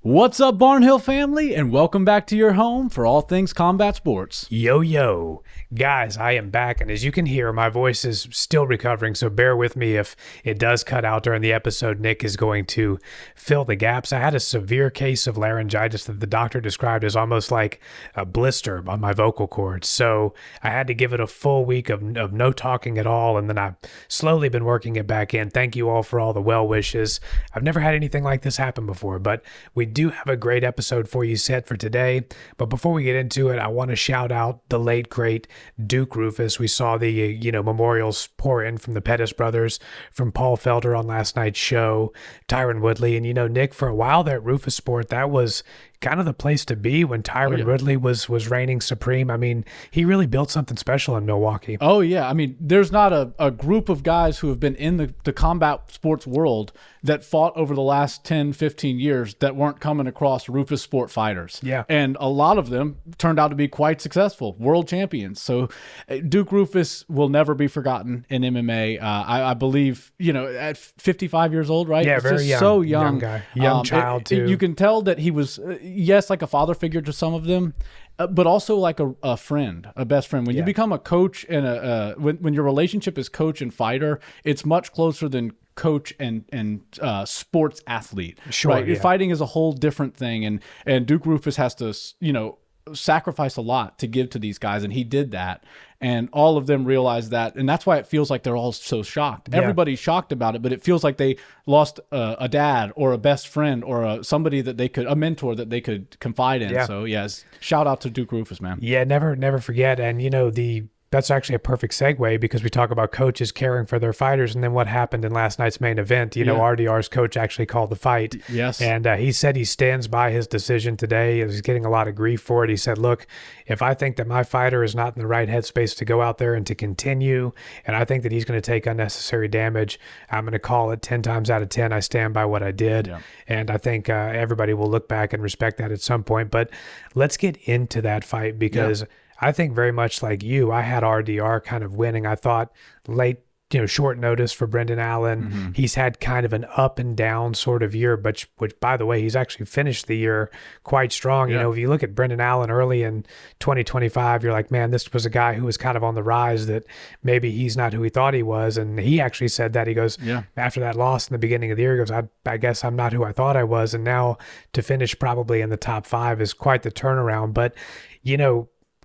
What's up, Barnhill family, and welcome back to your home for all things combat sports. Yo, guys, I am back, and as you can hear, my voice is still recovering, so bear with me if it does cut out during the episode. Nick is going to fill the gaps. I had a severe case of laryngitis that the doctor described as almost like a blister on my vocal cords, so I had to give it a full week of no talking at all, and then I've slowly been working it back in. Thank you all for all the well wishes. I've never had anything like this happen before, but we do have a great episode for you set for today. But before we get into it, I want to shout out the late great Duke Roufus. We saw the memorials pour in from the Pettis brothers, from Paul Felder on last night's show, Tyron Woodley, and Nick, for a while there at Roufus Sport, that was kind of the place to be when Tyron Woodley was reigning supreme. I mean, he really built something special in Milwaukee. Oh, yeah. I mean, there's not a group of guys who have been in the combat sports world that fought over the last 10, 15 years that weren't coming across Roufus Sport fighters. Yeah. And a lot of them turned out to be quite successful, world champions. So Duke Roufus will never be forgotten in MMA. I believe, at 55 years old, right? Yeah, very young. So young. Young guy. Young child, too. You can tell that he was, yes, like a father figure to some of them, but also like a friend, a best friend. When you become a coach and when your relationship is coach and fighter, it's much closer than coach and sports athlete. Sure, right? Fighting is a whole different thing, and Duke Roufus has to, sacrifice a lot to give to these guys, and he did that. And all of them realized that, and that's why it feels like they're all so shocked. Yeah. Everybody's shocked about it, but it feels like they lost a dad or a best friend or somebody that a mentor that they could confide in. Yeah. So yes, shout out to Duke Roufus, man. Yeah, never forget. And that's actually a perfect segue because we talk about coaches caring for their fighters, and then what happened in last night's main event. RDR's coach actually called the fight. Yes. And he said he stands by his decision today. He's getting a lot of grief for it. He said, look, if I think that my fighter is not in the right headspace to go out there and to continue, and I think that he's going to take unnecessary damage, I'm going to call it 10 times out of 10. I stand by what I did. Yeah. And I think everybody will look back and respect that at some point. But let's get into that fight because I think very much like you, I had RDR kind of winning. I thought late, short notice for Brendan Allen. Mm-hmm. He's had kind of an up and down sort of year, which by the way, he's actually finished the year quite strong. Yeah. If you look at Brendan Allen early in 2025, you're like, man, this was a guy who was kind of on the rise, that maybe he's not who he thought he was. And he actually said that. He goes, after that loss in the beginning of the year, he goes, I guess I'm not who I thought I was. And now to finish probably in the top 5 is quite the turnaround. But,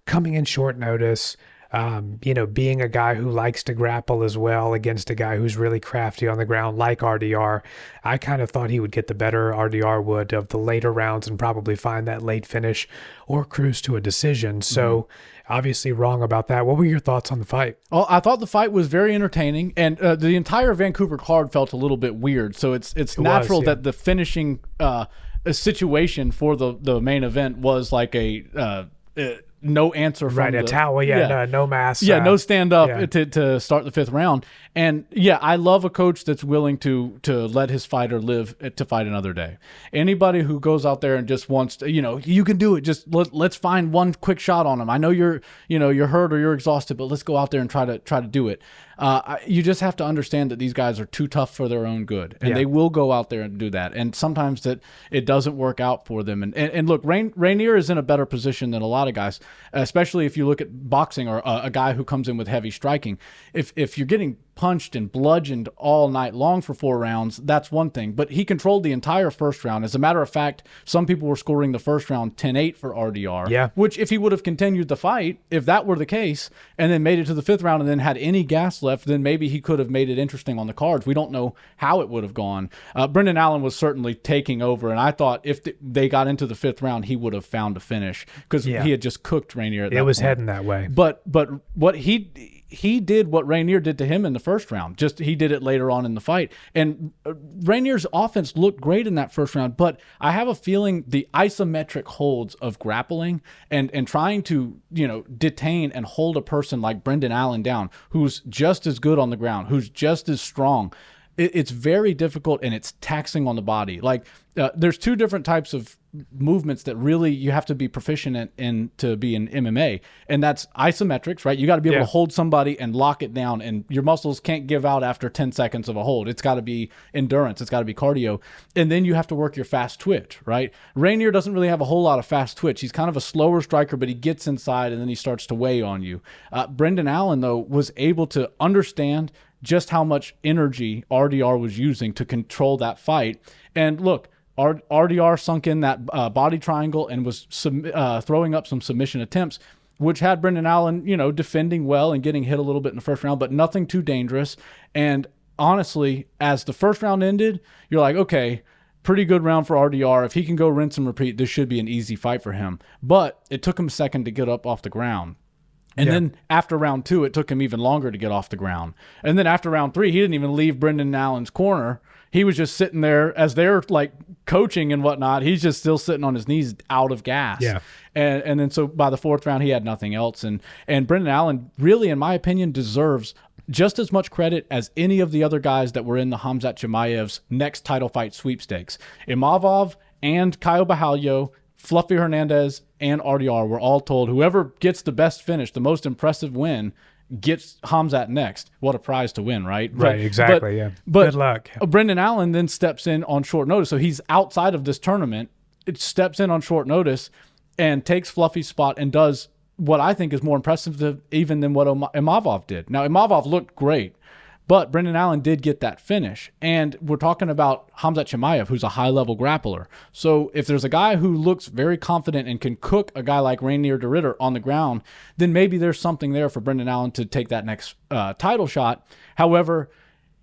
coming in short notice, being a guy who likes to grapple as well against a guy who's really crafty on the ground like RDR, I kind of thought he would get the better, RDR would, of the later rounds and probably find that late finish or cruise to a decision. So obviously wrong about that. What were your thoughts on the fight? Well, I thought the fight was very entertaining, and the entire Vancouver card felt a little bit weird. So it's natural that the finishing situation for the main event was like a no answer from a towel, no mask. No stand up to start the 5th round. And I love a coach that's willing to let his fighter live to fight another day. Anybody who goes out there and just wants to, you can do it. Just let's find one quick shot on him. I know you're hurt or you're exhausted, but let's go out there and try to do it. You just have to understand that these guys are too tough for their own good, and they will go out there and do that. And sometimes that it doesn't work out for them. And look, Reinier is in a better position than a lot of guys, especially if you look at boxing or a guy who comes in with heavy striking. If you're getting punched and bludgeoned all night long for 4 rounds, that's one thing. But he controlled the entire first round. As a matter of fact, some people were scoring the first round 10-8 for RDR. Yeah. Which, if he would have continued the fight, if that were the case, and then made it to the 5th round and then had any gas left, then maybe he could have made it interesting on the cards. We don't know how it would have gone. Brendan Allen was certainly taking over, and I thought if they got into the 5th round, he would have found a finish because he had just cooked Reinier at that point. It was heading that way. But what he did what Reinier did to him in the first round. Just he did it later on in the fight. And Rainier's offense looked great in that first round, but I have a feeling the isometric holds of grappling and trying to, detain and hold a person like Brendan Allen down, who's just as good on the ground, who's just as strong. it's very difficult and it's taxing on the body. Like there's two different types of movements that really you have to be proficient in to be in MMA, and that's isometrics, right? You got to be able to hold somebody and lock it down, and your muscles can't give out after 10 seconds of a hold. It's got to be endurance, it's got to be cardio, and then you have to work your fast twitch, right? Reinier doesn't really have a whole lot of fast twitch. He's kind of a slower striker, but he gets inside and then he starts to weigh on you. Brendan Allen, though, was able to understand just how much energy RDR was using to control that fight. And look, RDR sunk in that body triangle and was throwing up some submission attempts, which had Brendan Allen, defending well and getting hit a little bit in the first round, but nothing too dangerous. And honestly, as the first round ended, you're like, okay, pretty good round for RDR. If he can go rinse and repeat, this should be an easy fight for him. But it took him a second to get up off the ground. And then after round 2, it took him even longer to get off the ground. And then after round 3, he didn't even leave Brendan Allen's corner. He was just sitting there as they're like coaching and whatnot. He's just still sitting on his knees out of gas. Yeah. And then so by the 4th round, he had nothing else. And Brendan Allen really, in my opinion, deserves just as much credit as any of the other guys that were in the Khamzat Chimaev's next title fight sweepstakes. Imavov and Caio Borralho, Fluffy Hernandez, and RDR were all told whoever gets the best finish, the most impressive win, gets Khamzat next. What a prize to win, right? Right, exactly, But good luck. Brendan Allen then steps in on short notice. So he's outside of this tournament. It steps in on short notice and takes Fluffy's spot and does what I think is more impressive even than what Imavov did. Now, Imavov looked great, but Brendan Allen did get that finish. And we're talking about Khamzat Chimaev, who's a high-level grappler. So if there's a guy who looks very confident and can cook a guy like Reinier de Ridder on the ground, then maybe there's something there for Brendan Allen to take that next title shot. However,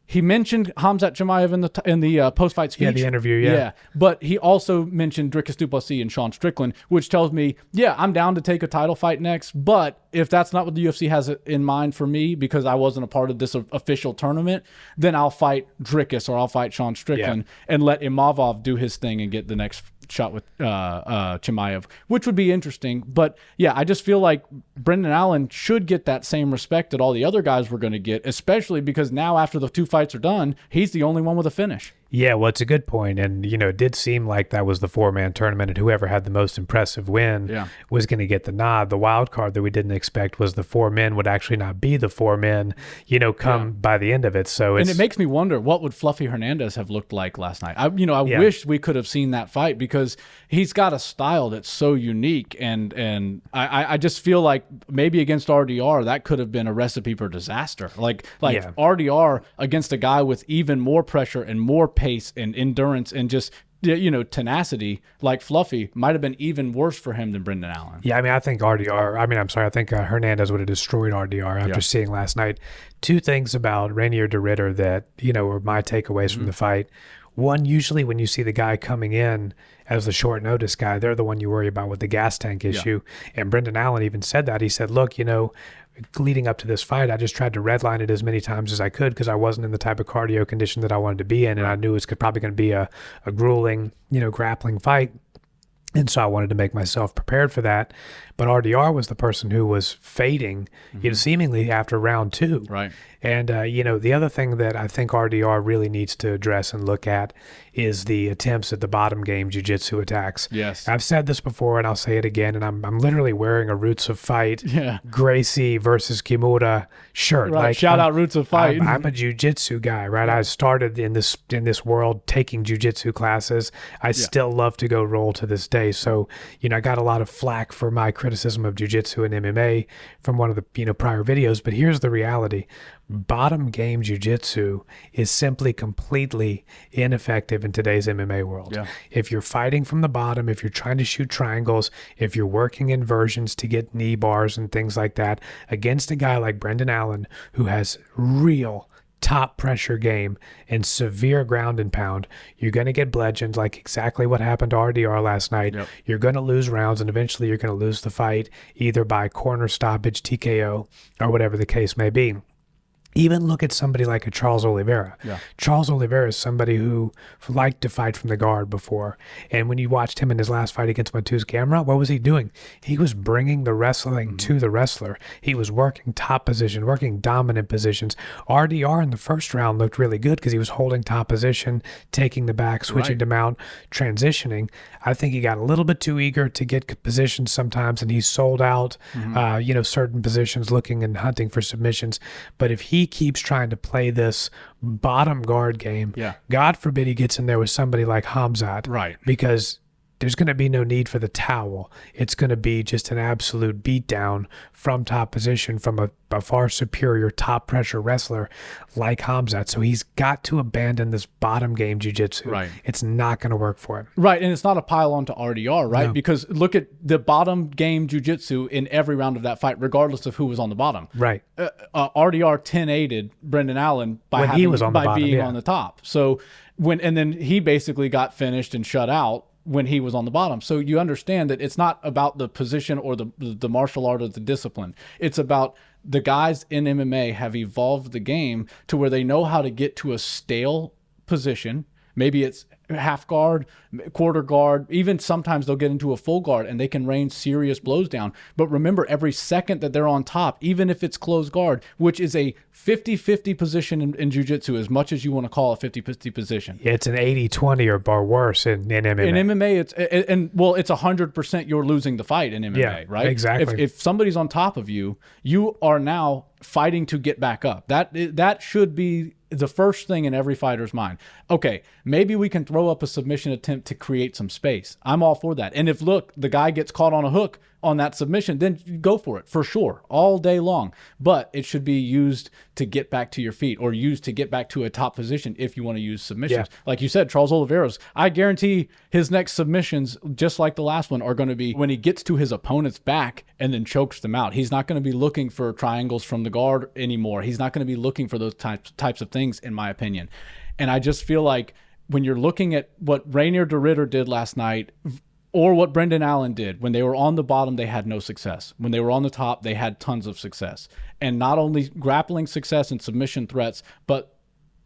he mentioned Khamzat Chimaev in the post-fight speech. Yeah, the interview, yeah. But he also mentioned Dricus du Plessis and Sean Strickland, which tells me, I'm down to take a title fight next. But if that's not what the UFC has in mind for me, because I wasn't a part of this official tournament, then I'll fight Dricus or I'll fight Sean Strickland and let Imavov do his thing and get the next shot with Chimaev, which would be interesting. But I just feel like Brendan Allen should get that same respect that all the other guys were going to get, especially because now after the 2 fights are done, he's the only one with a finish. Yeah, well, it's a good point. And, it did seem like that was the 4-man tournament, and whoever had the most impressive win was going to get the nod. The wild card that we didn't expect was the 4 men would actually not be the 4 men, come by the end of it. So it makes me wonder, what would Fluffy Hernandez have looked like last night? I wish we could have seen that fight, because he's got a style that's so unique. And I just feel like maybe against RDR, that could have been a recipe for disaster. Like RDR against a guy with even more pressure and more pace and endurance and just tenacity like Fluffy might have been even worse for him than Brendan Allen. Yeah, I think I think Hernandez would have destroyed RDR after seeing last night. 2 things about Reinier de Ridder that were my takeaways from the fight. One, usually when you see the guy coming in as the short notice guy, they're the one you worry about with the gas tank issue. And Brendan Allen even said that. He said, look, leading up to this fight, I just tried to redline it as many times as I could because I wasn't in the type of cardio condition that I wanted to be in, and I knew it was probably going to be a grueling, grappling fight. And so I wanted to make myself prepared for that. But RDR was the person who was fading, seemingly after round 2. Right. And, the other thing that I think RDR really needs to address and look at is the attempts at the bottom game jiu-jitsu attacks. Yes. I've said this before, and I'll say it again, and I'm literally wearing a Roots of Fight Gracie versus Kimura shirt. Right. Shout out Roots of Fight. I'm a jiu-jitsu guy, right? I started in this world taking jiu-jitsu classes. I still love to go roll to this day. So, I got a lot of flack for my criticism of jiu-jitsu and MMA from one of the prior videos, but here's the reality. Bottom game jiu-jitsu is simply completely ineffective in today's MMA world. Yeah. If you're fighting from the bottom, if you're trying to shoot triangles, if you're working inversions to get knee bars and things like that, against a guy like Brendan Allen, who has real top pressure game and severe ground and pound, you're going to get bludgeoned, like exactly what happened to RDR last night. Yep. You're going to lose rounds, and eventually you're going to lose the fight either by corner stoppage, TKO, or whatever the case may be. Even look at somebody like a Charles Oliveira. Yeah. Charles Oliveira is somebody who liked to fight from the guard before. And when you watched him in his last fight against Matu's Gamrot, what was he doing? He was bringing the wrestling to the wrestler. He was working top position, working dominant positions. RDR in the first round looked really good because he was holding top position, taking the back, switching to mount, transitioning. I think he got a little bit too eager to get positions sometimes, and he sold out, certain positions, looking and hunting for submissions. But if he keeps trying to play this bottom guard game, God forbid he gets in there with somebody like Khamzat, right? Because there's going to be no need for the towel. It's going to be just an absolute beatdown from top position from a far superior top pressure wrestler like Khamzat. So he's got to abandon this bottom game jiu-jitsu. Right. It's not going to work for him. Right, and it's not a pile on to RDR, right? No. Because look at the bottom game jiu-jitsu in every round of that fight, regardless of who was on the bottom. Right. RDR 10-8'd Brendan Allen by being on the top. So then he basically got finished and shut out when he was on the bottom. So you understand that it's not about the position or the martial art or the discipline. It's about the guys in MMA have evolved the game to where they know how to get to a stale position. Maybe it's half guard, quarter guard, even sometimes they'll get into a full guard and they can rain serious blows down. But remember, every second that they're on top, even if it's closed guard, which is a 50-50 position in jiu-jitsu, as much as you want to call a 50-50 position. It's an 80-20 or worse in MMA. In MMA, it's 100% you're losing the fight in MMA, right? Exactly. If somebody's on top of you, you are now fighting to get back up. That should be the first thing in every fighter's mind. Okay, maybe we can throw up a submission attempt to create some space. I'm all for that. And if, look, the guy gets caught on a hook on that submission, then go for it, for sure, all day long. But it should be used to get back to your feet or used to get back to a top position if you want to use submissions. Yeah. Like you said, Charles Oliveira's, I guarantee his next submissions, just like the last one, are going to be when he gets to his opponent's back and then chokes them out. He's not going to be looking for triangles from the guard anymore. He's not going to be looking for those types of things, in my opinion. And I just feel like when you're looking at what Reinier de Ridder did last night, or what Brendan Allen did, when they were on the bottom, they had no success. When they were on the top, they had tons of success. And not only grappling success and submission threats, but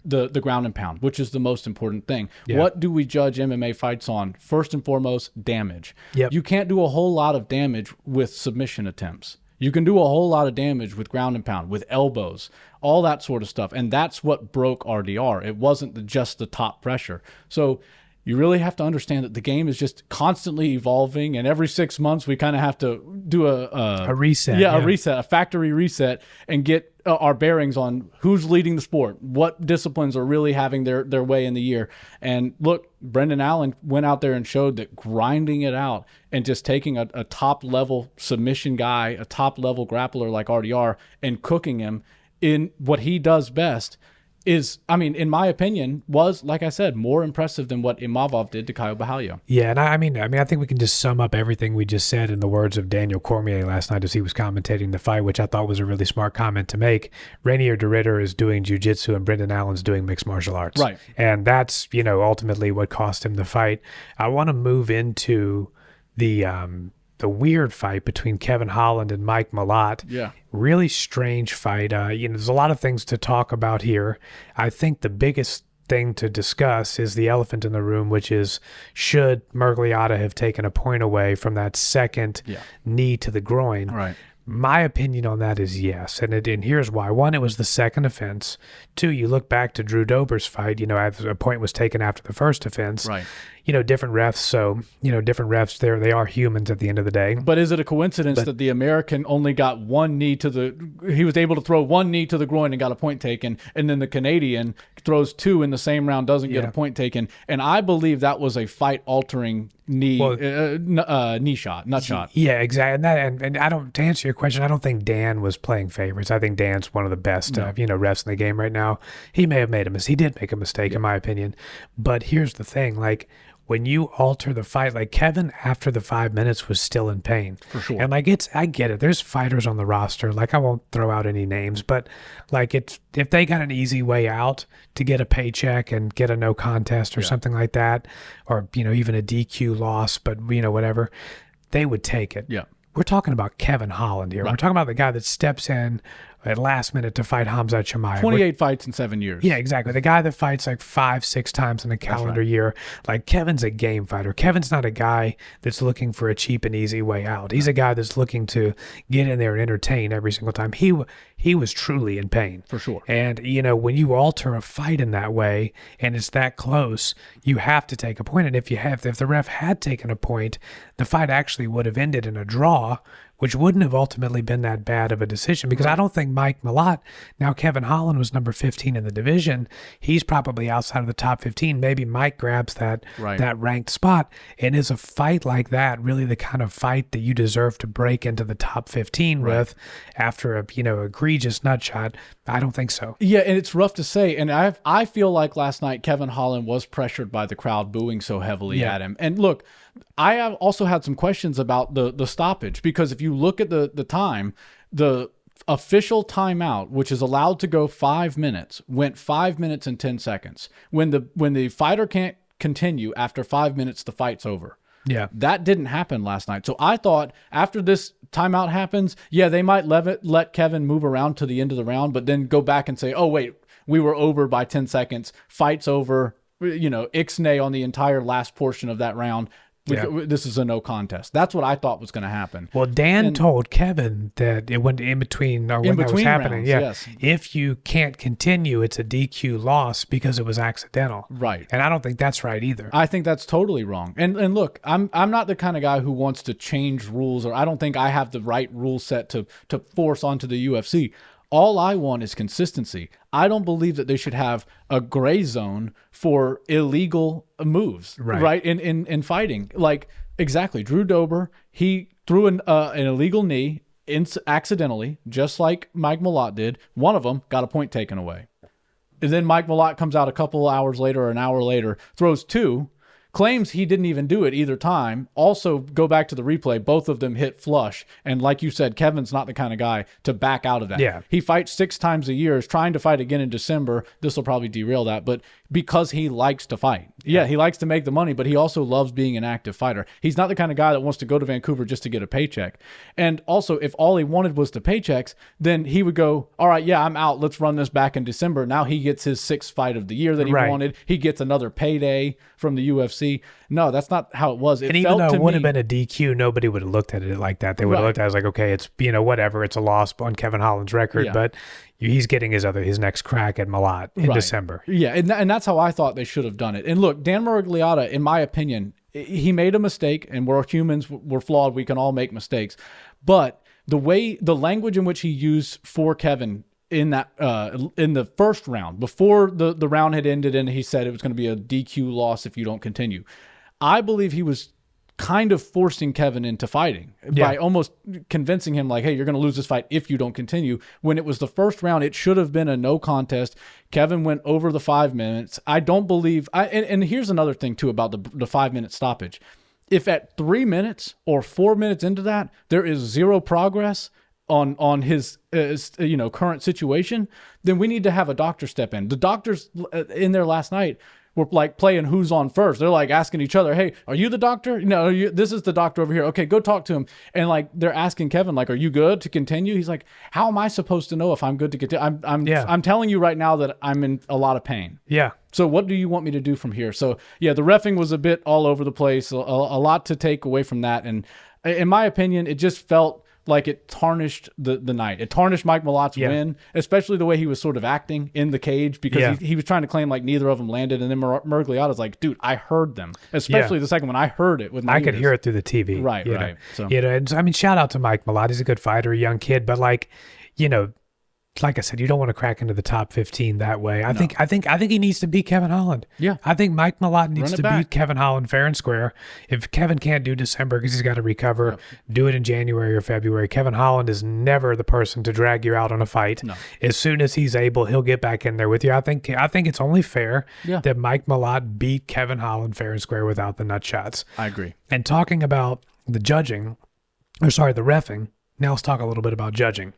the ground and pound, which is the most important thing. Yeah. What do we judge MMA fights on? First and foremost, damage. Yep. You can't do a whole lot of damage with submission attempts. You can do a whole lot of damage with ground and pound, with elbows, all that sort of stuff. And that's what broke RDR. It wasn't just the top pressure. So you really have to understand that the game is just constantly evolving, and every 6 months we kind of have to do a reset. A reset, a factory reset, and get our bearings on who's leading the sport, what disciplines are really having their way in the year. And look, Brendan Allen went out there and showed that grinding it out and just taking a top-level submission guy, a top-level grappler like RDR, and cooking him in what he does best is, I mean, in my opinion, was, like I said, more impressive than what Imavov did to Caio Borralho. Yeah, and I mean, I think we can just sum up everything we just said in the words of Daniel Cormier last night as he was commentating the fight, which I thought was a really smart comment to make. Reinier de Ridder is doing jiu-jitsu and Brendan Allen's doing mixed martial arts. Right. And that's, ultimately what cost him the fight. I want to move into the weird fight between Kevin Holland and Mike Malott. Yeah. Really strange fight. There's a lot of things to talk about here. I think the biggest thing to discuss is the elephant in the room, which is, should Miragliotta have taken a point away from that second knee to the groin? Right. My opinion on that is yes, and here's why. One, it was the second offense. Two, you look back to Drew Dober's fight, a point was taken after the first offense. Right. Different refs, so, different refs, they are humans at the end of the day. But is it a coincidence that the American only got he was able to throw one knee to the groin and got a point taken, and then the Canadian throws two in the same round, doesn't get a point taken? And I believe that was a fight-altering knee shot, nut shot. Yeah, exactly. And I don't, to answer your question, I don't think Dan was playing favorites. I think Dan's one of the best, refs in the game right now. He may have made a mistake. He did make a mistake, in my opinion. But here's the thing, when you alter the fight, like Kevin after the 5 minutes was still in pain. For sure. And I get it. There's fighters on the roster. I won't throw out any names, but if they got an easy way out to get a paycheck and get a no contest or something like that, or, even a DQ loss, but, whatever, they would take it. Yeah. We're talking about Kevin Holland here. Right. We're talking about the guy that steps in at last minute to fight Khamzat Chimaev. 28 fights in 7 years. Yeah, exactly. The guy that fights like 5-6 times in a calendar year. Like, Kevin's a game fighter. Kevin's not a guy that's looking for a cheap and easy way out. He's a guy that's looking to get in there and entertain every single time. He was truly in pain. For sure. And, when you alter a fight in that way and it's that close, you have to take a point. And if the ref had taken a point, the fight actually would have ended in a draw, which wouldn't have ultimately been that bad of a decision, because I don't think Mike Malott, now Kevin Holland was number 15 in the division. He's probably outside of the top 15. Maybe Mike grabs that ranked spot. And is a fight like that really the kind of fight that you deserve to break into the top 15 with after a, egregious nut shot? I don't think so. Yeah, and it's rough to say. And I feel like last night Kevin Holland was pressured by the crowd booing so heavily at him. And look, I have also had some questions about the stoppage, because if you look at the time, the official timeout, which is allowed to go 5 minutes, went 5 minutes and 10 seconds. When the fighter can't continue after 5 minutes, the fight's over. Yeah. That didn't happen last night. So I thought after this timeout happens, they might let Kevin move around to the end of the round, but then go back and say, oh, wait, we were over by 10 seconds. Fight's over, ixnay on the entire last portion of that round. This is a no contest. That's what I thought was going to happen. Well, Dan told Kevin that it went in between, or when that was happening. Rounds, yes. If you can't continue, it's a DQ loss because it was accidental. Right. And I don't think that's right either. I think that's totally wrong. And look, I'm not the kind of guy who wants to change rules, or I don't think I have the right rule set to force onto the UFC. All I want is consistency. I don't believe that they should have a gray zone for illegal moves, right? In fighting. Like, exactly. Drew Dober, he threw an illegal knee accidentally, just like Mike Malott did. One of them got a point taken away. And then Mike Malott comes out a couple hours later or an hour later, throws two, claims he didn't even do it either time. Also, go back to the replay. Both of them hit flush. And like you said, Kevin's not the kind of guy to back out of that. Yeah. He fights 6 times a year, is trying to fight again in December. This will probably derail that, but because he likes to fight. Yeah, he likes to make the money, but he also loves being an active fighter. He's not the kind of guy that wants to go to Vancouver just to get a paycheck. And also, if all he wanted was the paychecks, then he would go, all right, I'm out. Let's run this back in December. Now he gets his 6th fight of the year that he wanted. He gets another payday from the UFC. No, that's not how it was. And even though it would have been a DQ, nobody would have looked at it like that. They would have looked at it as like, okay, it's, whatever. It's a loss on Kevin Holland's record, but he's getting his next crack at Malott in December. Yeah, and that's how I thought they should have done it. And look, Dan Miragliotta, in my opinion, he made a mistake, and we're humans, we're flawed, we can all make mistakes. But the language in which he used for Kevin in that in the first round, before the round had ended, and he said it was going to be a DQ loss if you don't continue, I believe he was kind of forcing Kevin into fighting by almost convincing him like, hey, you're going to lose this fight if you don't continue. When it was the first round, it should have been a no contest. Kevin went over the 5 minutes. I don't believe, and here's another thing too about the 5-minute stoppage. If at 3 minutes or 4 minutes into that, there is zero progress on his current situation, then we need to have a doctor step in. The doctors in there last night were like playing who's on first. They're like asking each other, hey, are you the doctor? No, this is the doctor over here. Okay, go talk to him. And like they're asking Kevin, like, are you good to continue? He's like, how am I supposed to know if I'm good to continue? I'm telling you right now that I'm in a lot of pain. Yeah. So what do you want me to do from here? So yeah, the reffing was a bit all over the place, a lot to take away from that. And in my opinion, it just felt like it tarnished the night. It tarnished Mike Malott's win, especially the way he was sort of acting in the cage, because he was trying to claim like neither of them landed. And then Miragliotta's like, dude, I heard them, especially the second one. I heard it with my ears. could hear it through the TV. Right. So, and I mean, shout out to Mike Malott. He's a good fighter, a young kid, but like I said, you don't want to crack into the top 15 that way. I think he needs to beat Kevin Holland. Yeah. I think Mike Malott needs to beat Kevin Holland fair and square. If Kevin can't do December because he's got to recover, do it in January or February. Kevin Holland is never the person to drag you out on a fight. No. As soon as he's able, he'll get back in there with you. I think it's only fair that Mike Malott beat Kevin Holland fair and square without the nut shots. I agree. And talking about the reffing, now let's talk a little bit about judging.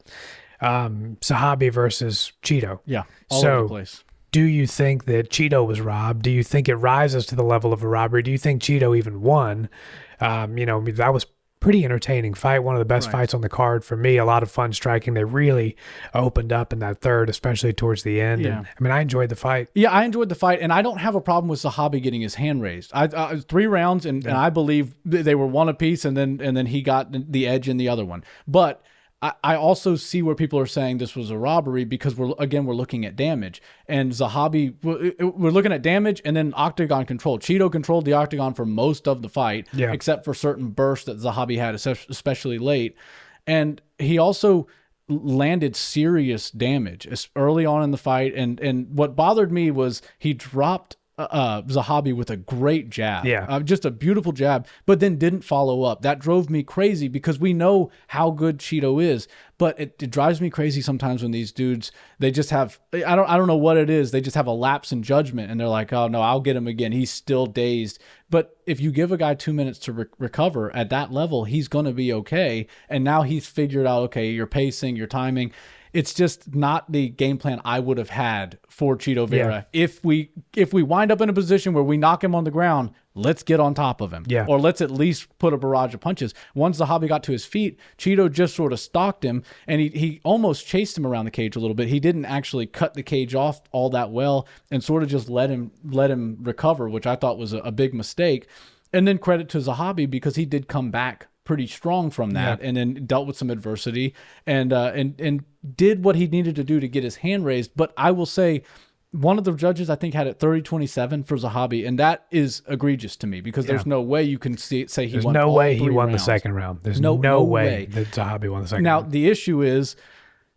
Zahabi versus Chito. Yeah, all over the place. Do you think that Chito was robbed? Do you think it rises to the level of a robbery? Do you think Chito even won? That was pretty entertaining fight. One of the best fights on the card for me. A lot of fun striking. They really opened up in that third, especially towards the end. Yeah. And, I mean, I enjoyed the fight. Yeah, I enjoyed the fight, and I don't have a problem with Zahabi getting his hand raised. 3 rounds, and I believe they were one apiece, and then he got the edge in the other one. But I also see where people are saying this was a robbery because we're looking at damage. And Zahabi, we're looking at damage and then octagon control. Chito controlled the octagon for most of the fight, except for certain bursts that Zahabi had, especially late. And he also landed serious damage early on in the fight. And what bothered me was he dropped Zahabi with a great jab. Just a beautiful jab, but then didn't follow up. That drove me crazy because we know how good Chito is, but it drives me crazy sometimes when these dudes, they just have, I don't know what it is. They just have a lapse in judgment and they're like, oh no, I'll get him again. He's still dazed. But if you give a guy 2 minutes to recover at that level, he's going to be okay. And now he's figured out, okay, your pacing, your timing. It's just not the game plan I would have had for Chito Vera. If we wind up in a position where we knock him on the ground, let's get on top of him. Or let's at least put a barrage of punches. Once Zahabi got to his feet, Chito just sort of stalked him, and he almost chased him around the cage a little bit. He didn't actually cut the cage off all that well and sort of just let him recover, which I thought was a big mistake. And then credit to Zahabi because he did come back pretty strong from that, and then dealt with some adversity and did what he needed to do to get his hand raised. But I will say, one of the judges I think had it 30-27 for Zahabi, and that is egregious to me because there's no way you can say he There's won. no way he won rounds. the second round. There's no way that Zahabi won the second round. Now the issue is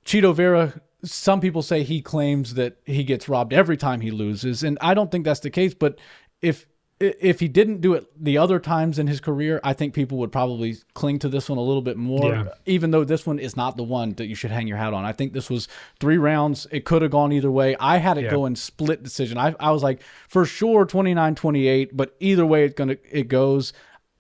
Chito Vera. Some people say he claims that he gets robbed every time he loses, and I don't think that's the case. But if he didn't do it the other times in his career, I think people would probably cling to this one a little bit more, even though this one is not the one that you should hang your hat on. I think this was 3 rounds. It could have gone either way. I had it go in split decision. I was like, for sure 29-28, but either way it goes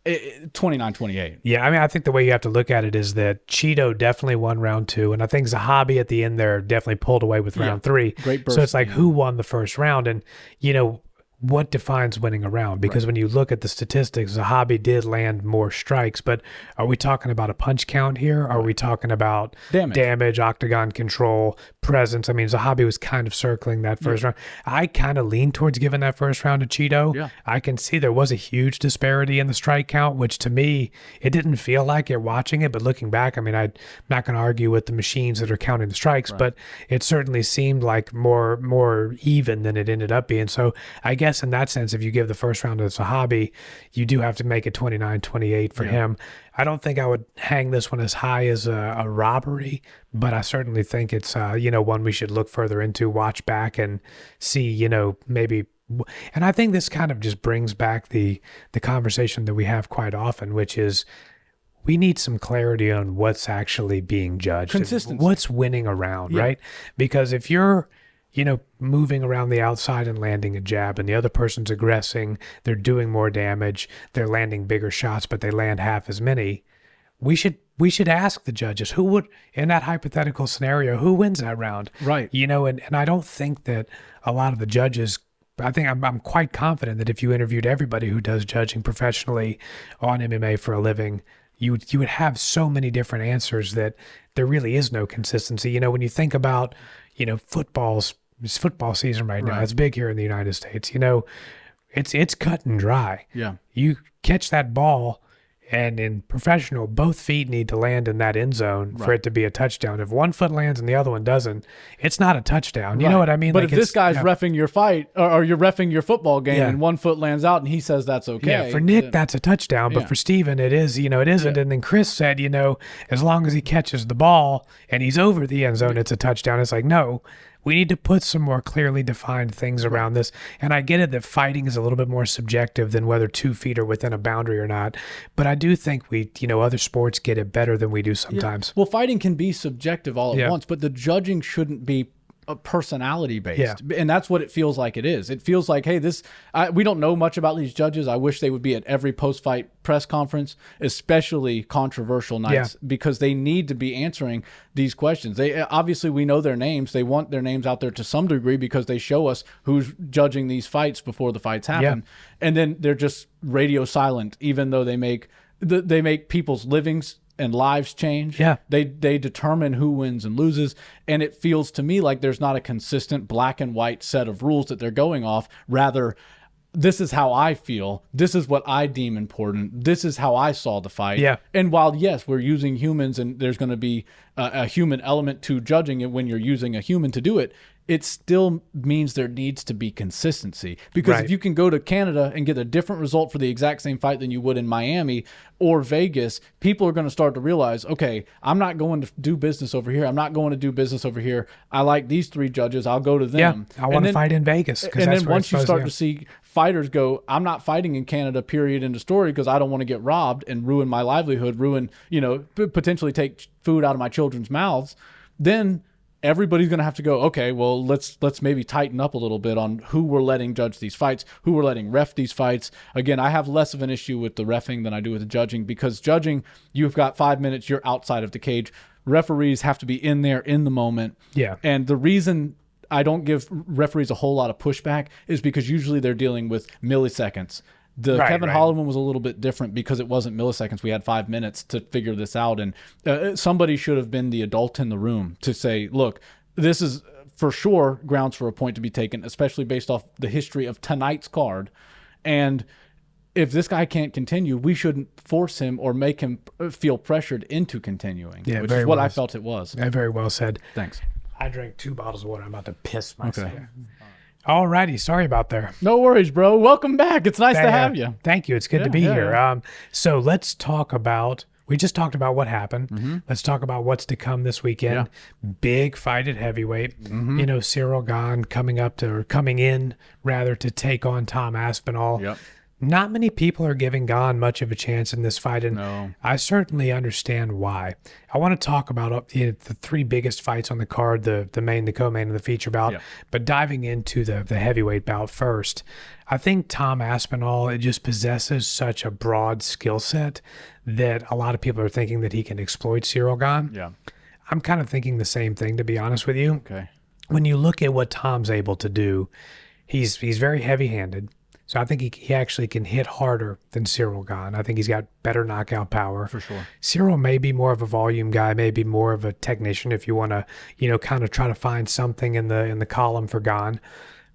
29-28. Yeah, I mean, I think the way you have to look at it is that Chito definitely won round 2, and I think Zahabi at the end there definitely pulled away with round 3. Great burst. So it's like, who won the first round? And, what defines winning a round? Because when you look at the statistics, Zahabi did land more strikes, but are we talking about a punch count here? Are we talking about damage, octagon control, presence? I mean, Zahabi was kind of circling that first round. I kind of leaned towards giving that first round to Chito. I can see there was a huge disparity in the strike count, which to me, it didn't feel like it watching it, but looking back, I mean, I'm not going to argue with the machines that are counting the strikes, but it certainly seemed like more even than it ended up being. So I guess in that sense, if you give the first round to Zahabi, you do have to make it 29-28 for him. I don't think I would hang this one as high as a robbery, but I certainly think it's one we should look further into, watch back and see, maybe. And I think this kind of just brings back the conversation that we have quite often, which is we need some clarity on what's actually being judged. Consistency. What's winning a round, right? Because if you're moving around the outside and landing a jab, and the other person's aggressing, they're doing more damage, they're landing bigger shots, but they land half as many. We should ask the judges who would, in that hypothetical scenario, who wins that round, right? And I don't think that a lot of the judges. I think I'm quite confident that if you interviewed everybody who does judging professionally on MMA for a living, you would have so many different answers that there really is no consistency. When you think about it's football season right now. It's big here in the United States. It's cut and dry. You catch that ball, and in professional, both feet need to land in that end zone for it to be a touchdown. If one foot lands and the other one doesn't, it's not a touchdown. You know what I mean? But if this guy's reffing your fight, or you're reffing your football game, and one foot lands out and he says that's okay. Yeah, for Nick, that's a touchdown. But for Steven, it is, it isn't. And then Chris said, as long as he catches the ball and he's over the end zone, it's a touchdown. It's like, no. We need to put some more clearly defined things around this. And I get it that fighting is a little bit more subjective than whether 2 feet are within a boundary or not. But I do think other sports get it better than we do sometimes. Well, fighting can be subjective all at once, but the judging shouldn't be personality based. Yeah. And that's what it feels like it is. It feels like, hey, we don't know much about these judges. I wish they would be at every post-fight press conference, especially controversial nights, because they need to be answering these questions. Obviously, we know their names. They want their names out there to some degree because they show us who's judging these fights before the fights happen. And then they're just radio silent, even though they make people's livings and lives change. They determine who wins and loses, and it feels to me like there's not a consistent black and white set of rules that they're going off. Rather, this is how I feel. This is what I deem important. This is how I saw the fight. And while, yes, we're using humans and there's going to be a human element to judging it when you're using a human to do it, it still means there needs to be consistency. Because if you can go to Canada and get a different result for the exact same fight than you would in Miami or Vegas, people are going to start to realize, okay, I'm not going to do business over here. I'm not going to do business over here. I like these three judges. I'll go to them. I want to fight in Vegas. And then once you start to see fighters go, I'm not fighting in Canada, period, end of story, because I don't want to get robbed and ruin my livelihood, potentially take food out of my children's mouths, then everybody's going to have to go, okay, well, let's maybe tighten up a little bit on who we're letting judge these fights, who we're letting ref these fights. Again, I have less of an issue with the reffing than I do with the judging, because judging, you've got 5 minutes, you're outside of the cage. Referees have to be in there in the moment. And the reason I don't give referees a whole lot of pushback is because usually they're dealing with milliseconds. The Kevin Holland one was a little bit different because it wasn't milliseconds. We had 5 minutes to figure this out. And somebody should have been the adult in the room to say, look, this is for sure grounds for a point to be taken, especially based off the history of tonight's card. And if this guy can't continue, we shouldn't force him or make him feel pressured into continuing, which is what I felt it was. Very well said. Thanks. I drank 2 bottles of water. I'm about to piss myself. Okay. All righty. Sorry about there. No worries, bro. Welcome back. It's nice to have you. Thank you. It's good to be here. So let's talk about, we just talked about what happened. Let's talk about what's to come this weekend. Big fight at heavyweight. Ciryl Gane coming in to take on Tom Aspinall. Not many people are giving Gane much of a chance in this fight, and I certainly understand why. I want to talk about the 3 biggest fights on the card, the main, the co-main, and the feature bout, but diving into the heavyweight bout first. I think Tom Aspinall, it just possesses such a broad skill set that a lot of people are thinking that he can exploit Ciryl Gane. I'm kind of thinking the same thing, to be honest with you. When you look at what Tom's able to do, he's very heavy-handed. So I think he actually can hit harder than Ciryl Gane. I think he's got better knockout power. For sure. Ciryl may be more of a volume guy, maybe more of a technician if you want to, kind of try to find something in the column for Gane.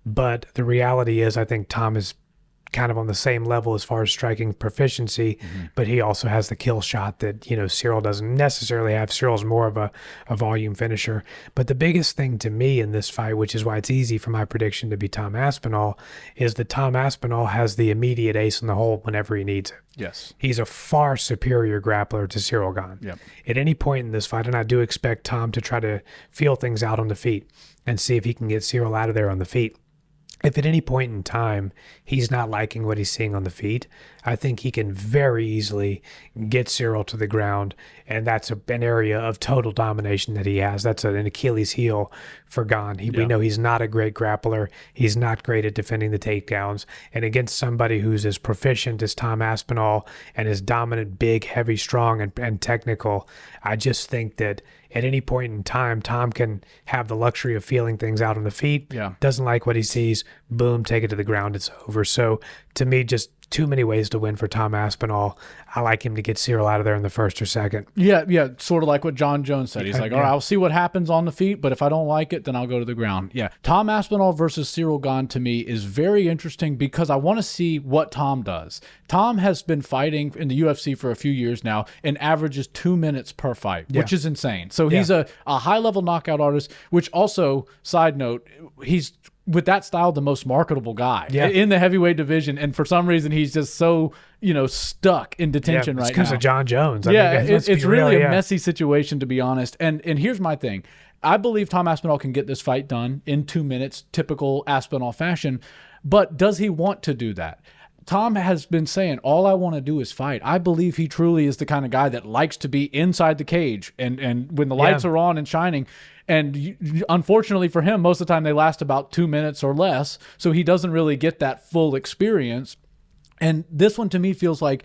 But the reality is I think Tom is kind of on the same level as far as striking proficiency, but he also has the kill shot that, Ciryl doesn't necessarily have. Cyryl's more of a volume finisher. But the biggest thing to me in this fight, which is why it's easy for my prediction to be Tom Aspinall, is that Tom Aspinall has the immediate ace in the hole whenever he needs it. He's a far superior grappler to Ciryl Gane. At any point in this fight, and I do expect Tom to try to feel things out on the feet and see if he can get Ciryl out of there on the feet. If at any point in time he's not liking what he's seeing on the feet, I think he can very easily get Ciryl to the ground, and that's an area of total domination that he has. That's an Achilles heel for Gane. We know he's not a great grappler. He's not great at defending the takedowns, and against somebody who's as proficient as Tom Aspinall and as dominant, big, heavy, strong, and technical, I just think that at any point in time, Tom can have the luxury of feeling things out on the feet. Doesn't like what he sees, boom, take it to the ground, it's over. So to me, just too many ways to win for Tom Aspinall. I like him to get Ciryl out of there in the first or second. Sort of like what John Jones said. He's like, all right, I'll see what happens on the feet, but if I don't like it, then I'll go to the ground. Tom Aspinall versus Ciryl Gane to me is very interesting because I want to see what Tom does. Tom has been fighting in the UFC for a few years now and averages 2 minutes per fight, which is insane. So he's a high-level knockout artist, which also, side note, he's with that style, the most marketable guy in the heavyweight division. And for some reason, he's just so, stuck in detention right now. It's because of John Jones. It's really a messy situation, to be honest. And here's my thing. I believe Tom Aspinall can get this fight done in 2 minutes, typical Aspinall fashion. But does he want to do that? Tom has been saying, all I want to do is fight. I believe he truly is the kind of guy that likes to be inside the cage and when the lights are on and shining. And unfortunately for him, most of the time they last about 2 minutes or less. So he doesn't really get that full experience. And this one to me feels like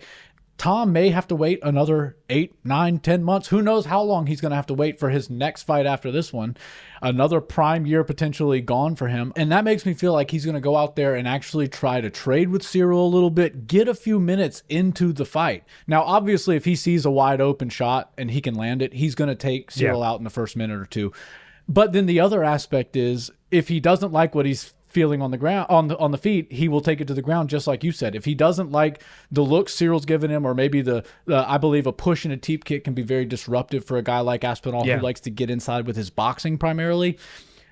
Tom may have to wait another 8, 9, 10 months. Who knows how long he's going to have to wait for his next fight after this one. Another prime year potentially gone for him. And that makes me feel like he's going to go out there and actually try to trade with Ciryl a little bit, get a few minutes into the fight. Now, obviously, if he sees a wide open shot and he can land it, he's going to take Ciryl out in the first minute or two. But then the other aspect is if he doesn't like what he's feeling on the ground, on the feet, he will take it to the ground, just like you said. If he doesn't like the look Cyryl's giving him, or maybe I believe a push and a teep kick can be very disruptive for a guy like Aspinall who likes to get inside with his boxing primarily.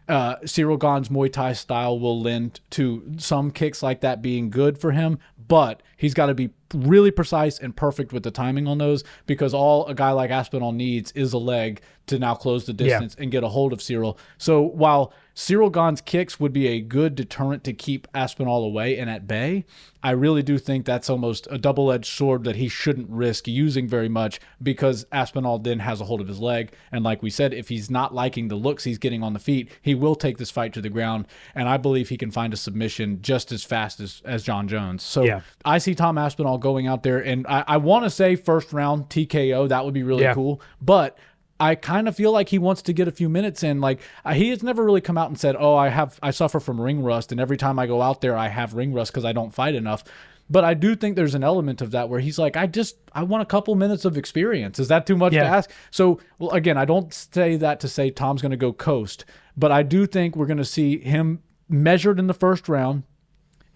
Ciryl Gane's Muay Thai style will lend to some kicks like that being good for him, but he's got to be really precise and perfect with the timing on those, because all a guy like Aspinall needs is a leg to now close the distance and get a hold of Ciryl. So while Ciryl Gane's kicks would be a good deterrent to keep Aspinall away and at bay, I really do think that's almost a double-edged sword that he shouldn't risk using very much, because Aspinall then has a hold of his leg. And like we said, if he's not liking the looks he's getting on the feet, he will take this fight to the ground. And I believe he can find a submission just as fast as John Jones. So I see Tom Aspinall going out there, and I want to say first round TKO. That would be really cool. But I kind of feel like he wants to get a few minutes in. Like he has never really come out and said, "Oh, I suffer from ring rust, and every time I go out there, I have ring rust because I don't fight enough." But I do think there's an element of that where he's like, I want a couple minutes of experience. Is that too much to ask? So, well, again, I don't say that to say Tom's going to go coast, but I do think we're going to see him measured in the first round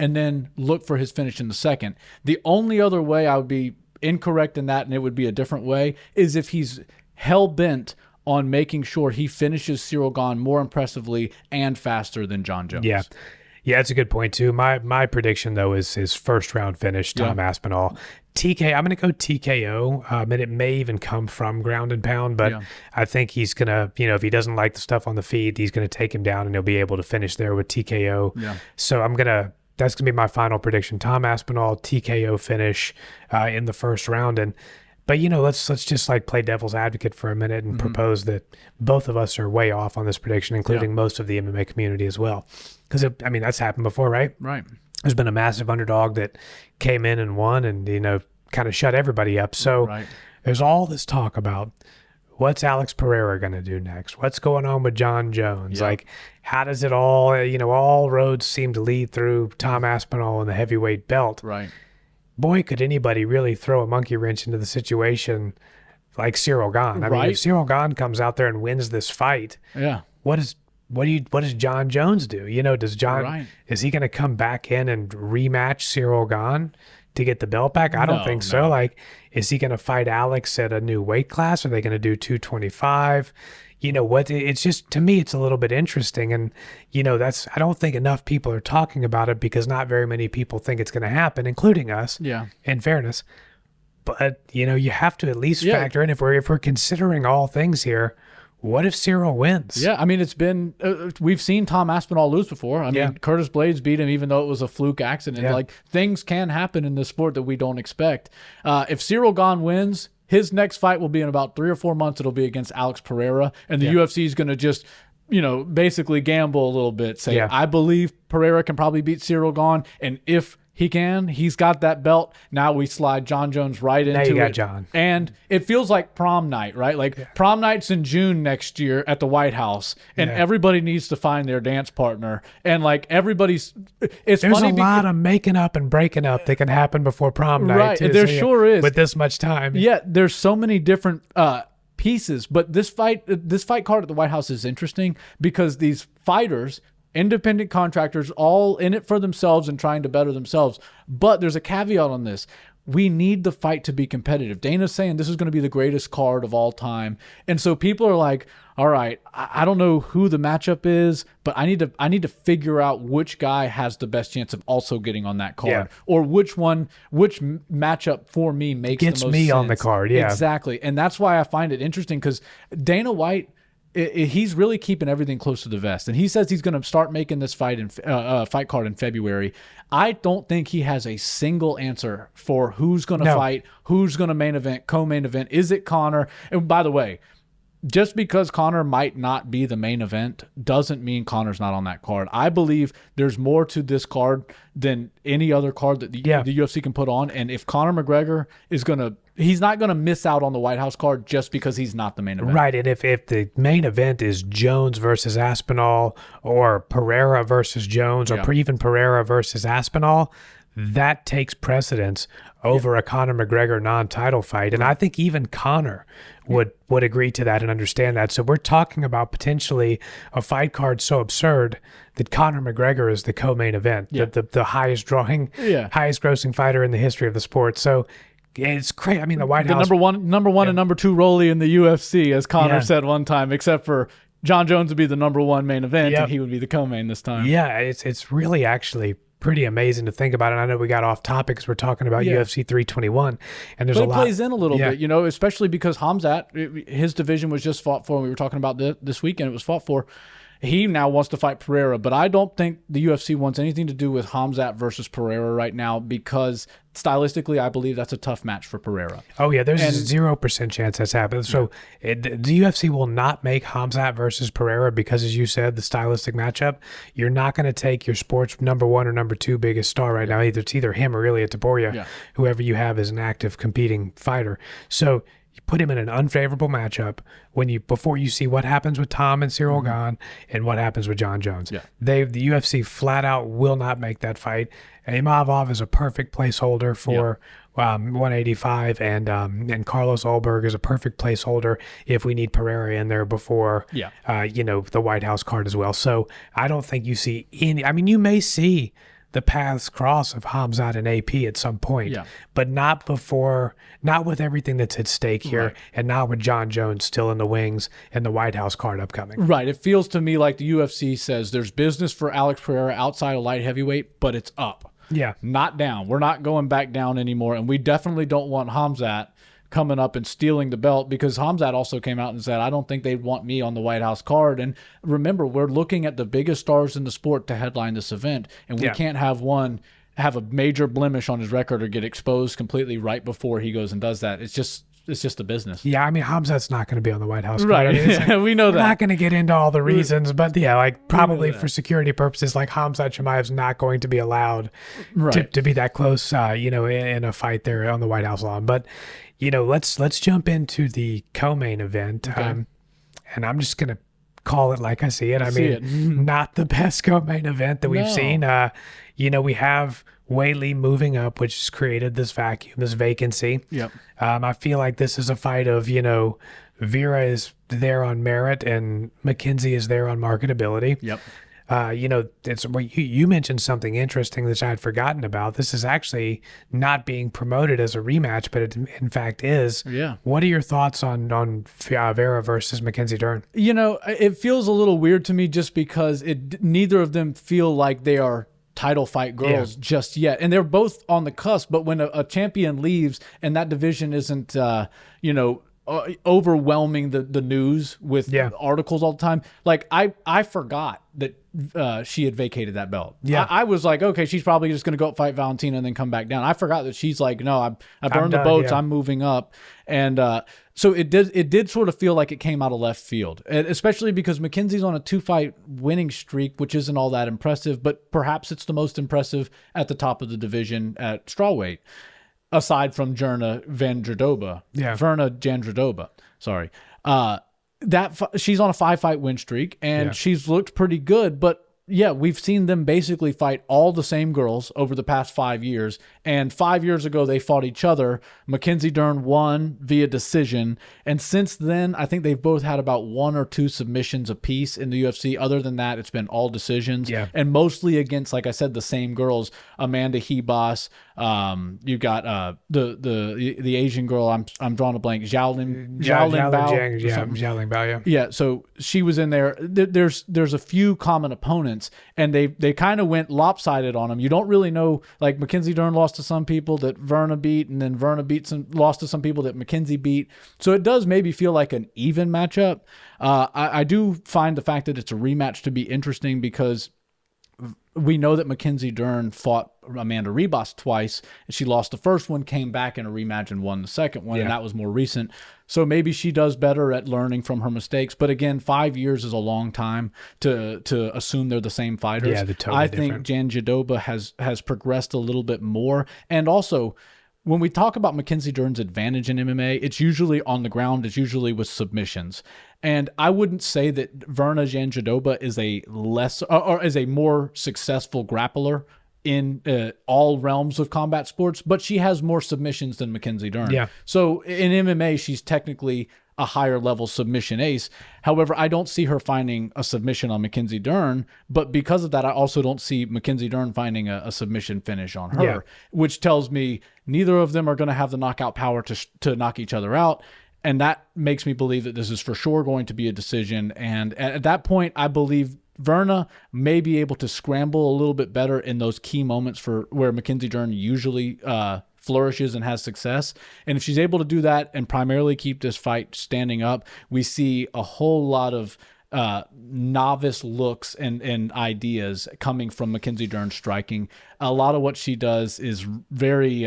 and then look for his finish in the second. The only other way I would be incorrect in that, and it would be a different way, is if he's hell-bent on making sure he finishes Ciryl Gane more impressively and faster than John Jones. Yeah, that's a good point, too. My prediction, though, is his first-round finish, Tom Aspinall. I'm going to go TKO, and it may even come from ground and pound, but I think he's going to, if he doesn't like the stuff on the feet, he's going to take him down, and he'll be able to finish there with TKO. Yeah. So that's going to be my final prediction. Tom Aspinall, TKO finish in the first round. But let's just like play devil's advocate for a minute and propose that both of us are way off on this prediction, including most of the MMA community as well. Because that's happened before, right? Right. There's been a massive underdog that came in and won, and kind of shut everybody up. So there's all this talk about what's Alex Pereira going to do next? What's going on with John Jones? Like, how does it all? All roads seem to lead through Tom Aspinall and the heavyweight belt. Right. Boy, could anybody really throw a monkey wrench into the situation like Ciryl Gane. I mean, if Ciryl Gane comes out there and wins this fight, what does John Jones do? Does John is he going to come back in and rematch Ciryl Gane to get the belt back? I don't think so. Like, is he going to fight Alex at a new weight class? Are they going to do 225? It's just, to me, it's a little bit interesting. And, I don't think enough people are talking about it because not very many people think it's going to happen, including us, in fairness. But, you have to at least factor in, if we're considering all things here, what if Ciryl wins? Yeah, I mean, it's been we've seen Tom Aspinall lose before. I mean, Curtis Blades beat him even though it was a fluke accident. Like, things can happen in this sport that we don't expect. If Ciryl Gane wins, his next fight will be in about 3 or 4 months. It'll be against Alex Pereira, and the UFC is going to just, basically gamble a little bit. Say, I believe Pereira can probably beat Ciryl Gane, and if he can, he's got that belt. Now we slide John Jones right into it. Now you got it. John. And it feels like prom night, right? Like prom night's in June next year at the Whitehouse, and everybody needs to find their dance partner. And like there's funny a lot of making up and breaking up that can happen before prom night. Right, too, there sure is. With this much time. Yeah, there's so many different pieces, but this fight card at the Whitehouse is interesting because these fighters, independent contractors, all in it for themselves and trying to better themselves. But there's a caveat on this. We need the fight to be competitive. Dana's saying this is going to be the greatest card of all time. And so people are like, all right, I don't know who the matchup is, but I need to figure out which guy has the best chance of also getting on that card, or which matchup for me makes gets the most me sense. On the card. Yeah, exactly. And that's why I find it interesting, because Dana White he's really keeping everything close to the vest, and he says he's going to start making this fight card in February. I don't think he has a single answer for who's going to fight, who's going to main event, co-main event. Is it Conor? And by the way, just because Conor might not be the main event doesn't mean Conor's not on that card. I believe there's more to this card than any other card that the UFC can put on. And if Conor McGregor he's not going to miss out on the Whitehouse card just because he's not the main event. Right. And if the main event is Jones versus Aspinall, or Pereira versus Jones, or even Pereira versus Aspinall, that takes precedence over a Conor McGregor non-title fight. And I think even Conor would agree to that and understand that. So we're talking about potentially a fight card so absurd that Conor McGregor is the co-main event, the highest grossing fighter in the history of the sport. So it's crazy. I mean, the Whitehouse, number one and number two Rolly in the UFC, as Conor said one time, except for John Jones would be the number one main event and he would be the co-main this time. Yeah, it's really actually pretty amazing to think about it. I know we got off topic because we're talking about UFC 321, and there's a lot. It plays in a little bit, especially because Khamzat, his division was just fought for. And we were talking about this weekend. It was fought for. He now wants to fight Pereira, but I don't think the UFC wants anything to do with Khamzat versus Pereira right now because stylistically, I believe that's a tough match for Pereira. Oh, yeah, there's a 0% chance that's happened. So the UFC will not make Khamzat versus Pereira because, as you said, the stylistic matchup, you're not going to take your sport's number one or number two biggest star right now. It's either him or Ilia Topuria, whoever you have as an active competing fighter. So you put him in an unfavorable matchup before you see what happens with Tom and Ciryl Gane and what happens with John Jones. The UFC flat out will not make that fight. Imavov is a perfect placeholder for 185, and Carlos Ulberg is a perfect placeholder if we need Pereira in there before the Whitehouse card as well. So I don't think you see any. I mean, you may see the paths cross of Khamzat and AP at some point, but not with everything that's at stake here, and not with John Jones still in the wings and the Whitehouse card upcoming. Right. It feels to me like the UFC says there's business for Alex Pereira outside of light heavyweight, but it's up. Yeah. Not down. We're not going back down anymore, and we definitely don't want Khamzat coming up and stealing the belt, because Khamzat also came out and said, I don't think they'd want me on the Whitehouse card. And remember, we're looking at the biggest stars in the sport to headline this event, and we can't have one have a major blemish on his record or get exposed completely right before he goes and does that. It's just a business. Yeah, I mean, Khamzat's not going to be on the Whitehouse card. Right, I mean, we know that. We're not going to get into all the reasons, but probably for security purposes, Khamzat Chimaev's not going to be allowed to be that close, in a fight there on the Whitehouse lawn. But let's jump into the co-main event, and I'm just going to call it like I see it. I mean, not the best co-main event that we've seen. We have Weili moving up, which has created this vacuum, this vacancy. Yep. I feel like this is a fight of, Vera is there on merit and Mackenzie is there on marketability. Yep. It's you mentioned something interesting that I had forgotten about. This is actually not being promoted as a rematch, but it in fact is. Yeah. What are your thoughts on Vera versus Mackenzie Dern? It feels a little weird to me just because neither of them feel like they are title fight girls just yet, and they're both on the cusp. But when a champion leaves and that division isn't, overwhelming the news with articles all the time, like I forgot that she had vacated that belt. I was like, okay, she's probably just going to go up fight Valentina and then come back down. I forgot that she's like, no, I burned the boats. I'm moving up. And so it did sort of feel like it came out of left field, and especially because Mackenzie's on a 2-fight winning streak, which isn't all that impressive, but perhaps it's the most impressive at the top of the division at strawweight, aside from Virna Jandiroba. Sorry. She's on a 5-fight win streak, and she's looked pretty good, but we've seen them basically fight all the same girls over the past 5 years. And 5 years ago, they fought each other. Mackenzie Dern won via decision. And since then, I think they've both had about 1 or 2 submissions apiece in the UFC. Other than that, it's been all decisions. Yeah. And mostly against, like I said, the same girls. Amanda Hebos. You got the Asian girl. I'm drawing a blank. Xiaolin Bao. Yeah. So she was in there. There's a few common opponents, and they kind of went lopsided on them. You don't really know. Like Mackenzie Dern lost lost to some people that Virna beat, and then Virna lost to some people that Mackenzie beat. So it does maybe feel like an even matchup. I do find the fact that it's a rematch to be interesting because we know that Mackenzie Dern fought Amanda Ribas twice. She lost the first one, came back in a rematch and won the second one, and that was more recent. So maybe she does better at learning from her mistakes. But again, 5 years is a long time to assume they're the same fighters. Yeah, they're totally I think Jandiroba has progressed a little bit more. And also, when we talk about Mackenzie Dern's advantage in MMA, it's usually on the ground. It's usually with submissions. And I wouldn't say that Virna Jandiroba is a less or is a more successful grappler in all realms of combat sports, but she has more submissions than Mackenzie Dern. Yeah. So in MMA, she's technically a higher level submission ace. However, I don't see her finding a submission on Mackenzie Dern, but because of that, I also don't see Mackenzie Dern finding a submission finish on her, which tells me neither of them are going to have the knockout power to knock each other out. And that makes me believe that this is for sure going to be a decision. And at that point, I believe Virna may be able to scramble a little bit better in those key moments for where Mackenzie Dern usually flourishes and has success. And if she's able to do that and primarily keep this fight standing up, we see a whole lot of novice looks and ideas coming from Mackenzie Dern striking. A lot of what she does is very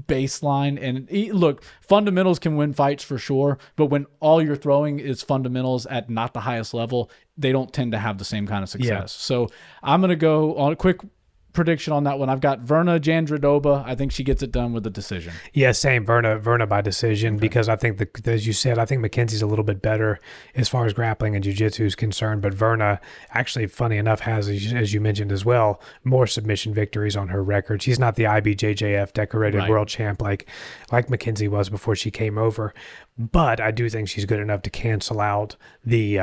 baseline, and look, fundamentals can win fights for sure, but when all you're throwing is fundamentals at not the highest level, they don't tend to have the same kind of success. So I'm going to go on a quick prediction on that one. I've got Virna Jandiroba. I think she gets it done with a decision. Yeah, same. Virna by decision, because I think, as you said, I think Mackenzie's a little bit better as far as grappling and jiu-jitsu is concerned, but Virna actually, funny enough, has, as you mentioned as well, more submission victories on her record. She's not the IBJJF decorated world champ like Mackenzie was before she came over, but I do think she's good enough to cancel out the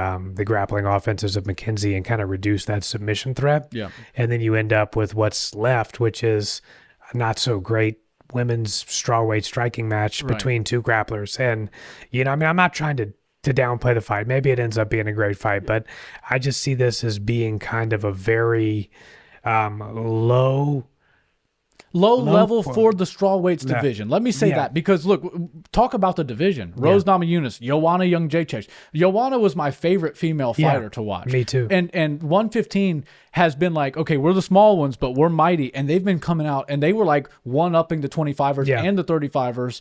grappling offenses of Mackenzie and kind of reduce that submission threat. Yeah. And then you end up with what's left, which is a not so great women's strawweight striking match between two grapplers. And, I mean, I'm not trying to downplay the fight. Maybe it ends up being a great fight, but I just see this as being kind of a very low level for the strawweights division. Let me say that, because look, talk about the division. Rose Namajunas, Joanna Jędrzejczyk. Joanna was my favorite female fighter to watch. Me too. And 115 has been like, okay, we're the small ones, but we're mighty. And they've been coming out, and they were like one-upping the 25ers and the 35ers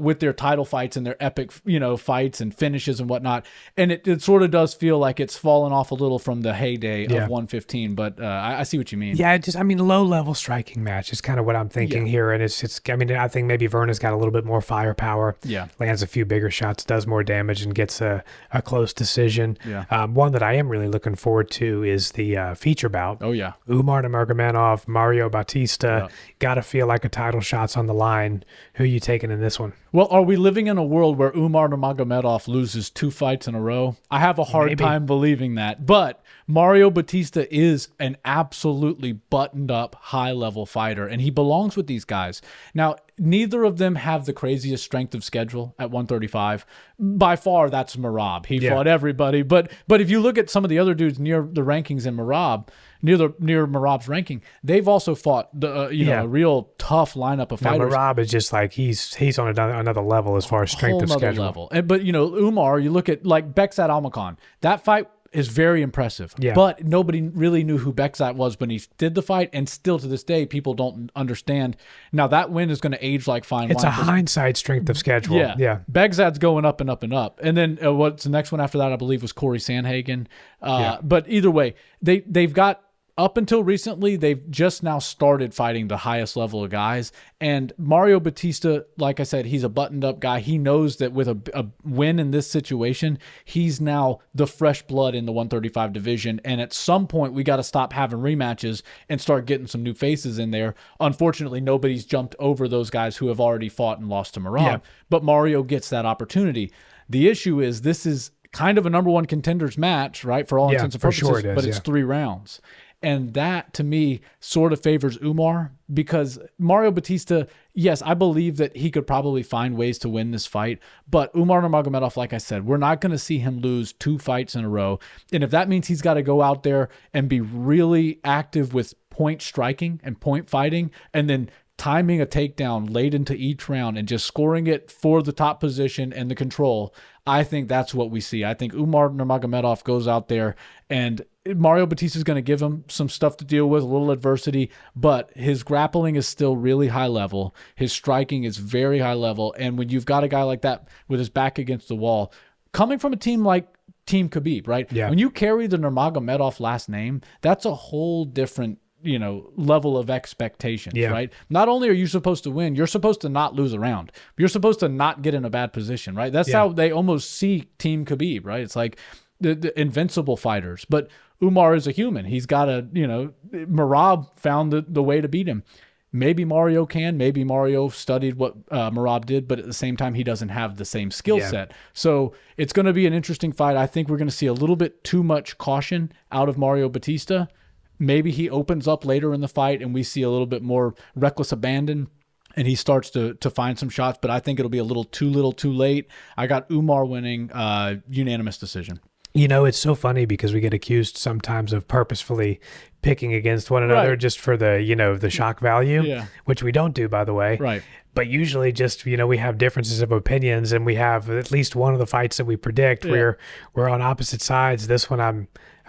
with their title fights and their epic, fights and finishes and whatnot. And it sort of does feel like it's fallen off a little from the heyday of 115, but I see what you mean. Yeah, low-level striking match is kind of what I'm thinking here. And I think maybe Virna's got a little bit more firepower. Yeah. Lands a few bigger shots, does more damage, and gets a close decision. Yeah. One that I am really looking forward to is the feature bout. Oh, yeah. Umar Nurmagomedov, Mario Bautista. Got to feel like a title shot's on the line. Who are you taking in this one? Well, are we living in a world where Umar Nurmagomedov loses 2 fights in a row? I have a hard time believing that. But Mario Bautista is an absolutely buttoned-up, high-level fighter, and he belongs with these guys. Now, neither of them have the craziest strength of schedule at 135. By far, that's Merab. He fought everybody. But if you look at some of the other dudes near the rankings in Merab, near Merab's ranking, they've also fought a real tough lineup of fighters. Merab is just like he's on another level as far as strength of schedule. Level. But Umar, you look at like Bekzat Almakhan. That fight is very impressive. Yeah. But nobody really knew who Bekzat was when he did the fight, and still to this day, people don't understand. Now, that win is going to age like fine wine. It's a hindsight strength of schedule. Yeah. Bekzat's going up and up and up. And then what's the next one after that, I believe, was Corey Sandhagen. But either way, they've got, up until recently, they've just now started fighting the highest level of guys. And Mario Bautista, like I said, he's a buttoned-up guy. He knows that with a win in this situation, he's now the fresh blood in the 135 division. And at some point, we got to stop having rematches and start getting some new faces in there. Unfortunately, nobody's jumped over those guys who have already fought and lost to Merab. But Mario gets that opportunity. The issue is this is kind of a number one contenders match, right, for all intents and purposes, sure it is, but it's 3 rounds. And that, to me, sort of favors Umar, because Mario Bautista, yes, I believe that he could probably find ways to win this fight. But Umar Nurmagomedov, like I said, we're not going to see him lose 2 fights in a row. And if that means he's got to go out there and be really active with point striking and point fighting, and then timing a takedown late into each round and just scoring it for the top position and the control, I think that's what we see. I think Umar Nurmagomedov goes out there and Mario Bautista is going to give him some stuff to deal with, a little adversity, but his grappling is still really high level. His striking is very high level. And when you've got a guy like that with his back against the wall, coming from a team like Team Khabib, right? Yeah. When you carry the Nurmagomedov last name, that's a whole different level of expectations, right? Not only are you supposed to win, you're supposed to not lose a round. You're supposed to not get in a bad position, right? That's how they almost see Team Khabib, right? It's like the invincible fighters. But Umar is a human. He's got Merab found the way to beat him. Maybe Mario can. Maybe Mario studied what Merab did, but at the same time, he doesn't have the same skill set. So it's going to be an interesting fight. I think we're going to see a little bit too much caution out of Mario Bautista. Maybe he opens up later in the fight and we see a little bit more reckless abandon and he starts to find some shots, but I think it'll be a little too late. I got Umar winning unanimous decision. It's so funny because we get accused sometimes of purposefully picking against one another just for the shock value, which we don't do, by the way. Right. But usually just, we have differences of opinions and we have at least one of the fights that we predict where we're on opposite sides. This one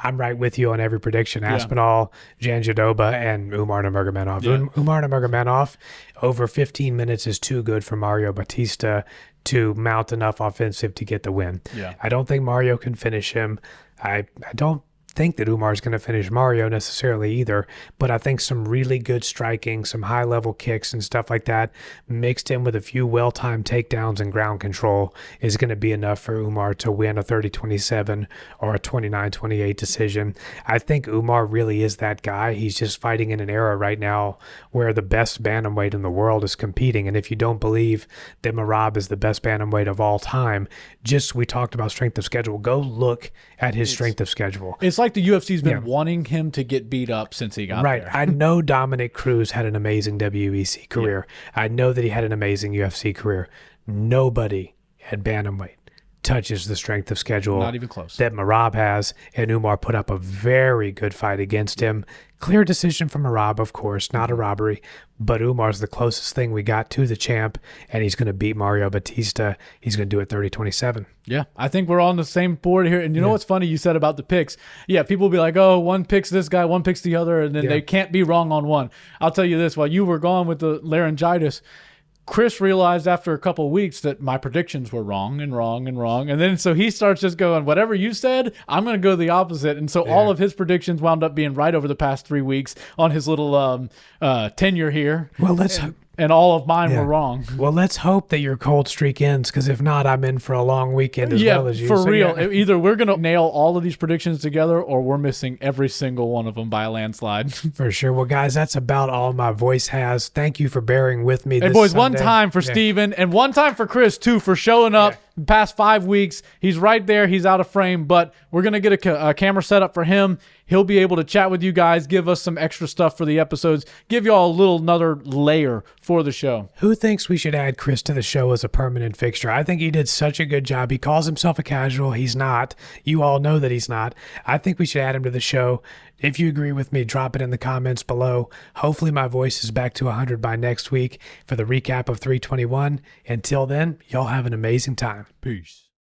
I'm right with you on every prediction. Aspinall, Jandiroba, and Umar Nurmagomedov. Umar Nurmagomedov, over 15 minutes is too good for Mario Bautista to mount enough offensive to get the win. I don't think Mario can finish him. I don't think that Umar is going to finish Mario necessarily either, but I think some really good striking, some high-level kicks and stuff like that, mixed in with a few well-timed takedowns and ground control is going to be enough for Umar to win a 30-27 or a 29-28 decision. I think Umar really is that guy. He's just fighting in an era right now where the best bantamweight in the world is competing, and if you don't believe that Merab is the best bantamweight of all time, we talked about strength of schedule. Go look at his strength of schedule. It's like the UFC's been wanting him to get beat up since he got there. I know Dominic Cruz had an amazing WEC career. I know that he had an amazing UFC career. Nobody at bantamweight touches the strength of schedule. Not even close. That Merab has, and Umar put up a very good fight against him. Clear decision from Merab, of course, not a robbery, but Umar's the closest thing we got to the champ, and he's going to beat Mario Bautista. He's going to do it 30-27. Yeah, I think we're on the same board here. And you know what's funny you said about the picks? Yeah, people will be like, oh, one picks this guy, one picks the other, and then they can't be wrong on one. I'll tell you this, while you were gone with the laryngitis, Chris realized after a couple of weeks that my predictions were wrong. And then so he starts just going, whatever you said, I'm going to go the opposite. And so all of his predictions wound up being right over the past 3 weeks on his little tenure here. Well, and all of mine were wrong. Well, let's hope that your cold streak ends, because if not, I'm in for a long weekend as well as you. For real. Either we're going to nail all of these predictions together or we're missing every single one of them by a landslide. For sure. Well, guys, that's about all my voice has. Thank you for bearing with me this boys, Sunday. One time for Steven and one time for Chris, too, for showing up. The past 5 weeks, he's right there. He's out of frame, but we're going to get a camera set up for him. He'll be able to chat with you guys, give us some extra stuff for the episodes, give you all another layer for the show. Who thinks we should add Chris to the show as a permanent fixture? I think he did such a good job. He calls himself a casual. He's not. You all know that he's not. I think we should add him to the show. If you agree with me, drop it in the comments below. Hopefully my voice is back to 100 by next week for the recap of 321. Until then, y'all have an amazing time. Peace.